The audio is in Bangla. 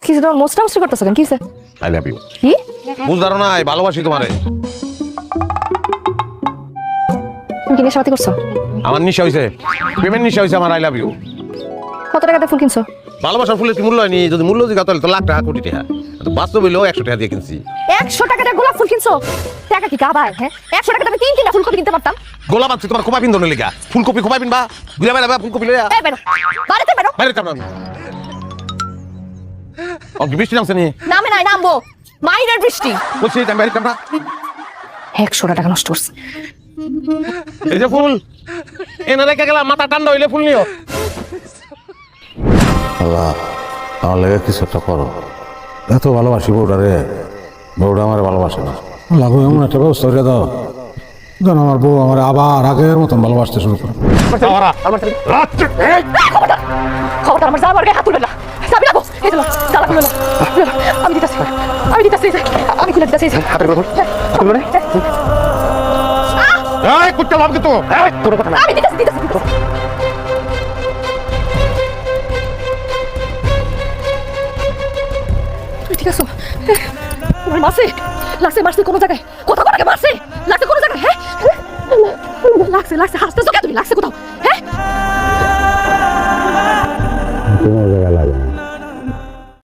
কিছু তোমার মোস্ট নষ্ট করতেছো কেন? কিসে? I love you. কি বুঝদারো না, ভালোবাসি তোমারে। তুমি কি নেশাপাতি করছো? আমার নিশা হইছে, প্রেমের নিশা হইছে আমার। I love you. কত টাকাতে ফুল কিনছো? ভালোবাসার ফুলের কি মূল্য হয়নি? যদি মূল্য দিই তাহলে তো লাখ টাকা, কোটি টাকা। তো বাস্তব হইলেও 100 টাকা দিয়ে কিনছি। 100 টাকা দিয়ে গোলাপ ফুল কিনছো? টাকা কি কাবায়? হ্যাঁ, 100 টাকা আমি 3 ফুলকপি কিনতে পারতাম। গোলাপ আনছি তোমার খোপা পিন্দনের লিগা। ফুলকপি খোপা পিনবা, ঘুরে বেড়াবা ফুলকপি লইয়া। এই বেরো, বাড়িতে বেরো। বাইরে কাম না। ওকে বৃষ্টি নামছে নি? নামে নাই, নামবো। মাইরের বৃষ্টি। বলছি আমি বাইরে কাম না। 100 টাকা নষ্ট করছে। এই যে ফুল এনে রেখে গেলাম, মাথা ঠান্ডা হইলে ফুল নিও। আল্লাহ, আমার লেগে কিছু একটা করো। এত ভালোবাসি বউটা রে, বউটা আমার ভালোবাসে না। লাগো এমন একটা ব্যবস্থা করে দাও যেন আমার বউ আমার আবার আগের মতন ভালোবাসতে শুরু করে। খবরদার আমার জামার গায়ে হাত তুলবে না। চাবি লাগো। এই চলো, জ্বালা খুলে নাও। আমি দিতেছি, আমি দিতেছি, আমি খুলে দিতেছি। হাতের কথা বলে এই কুত্তা লাভ কি তো? এই তোর কথা না। আমি দিতেছি, দিতেছি। তুমি ঠিক আছো? তোমার মারছে? লাগছে মারছে কোনো জায়গায়? কোথাও কোথাকে মারছে? লাগছে কোনো জায়গায়? হ্যাঁ, লাগছে লাগছে। হাসতেছো কেন?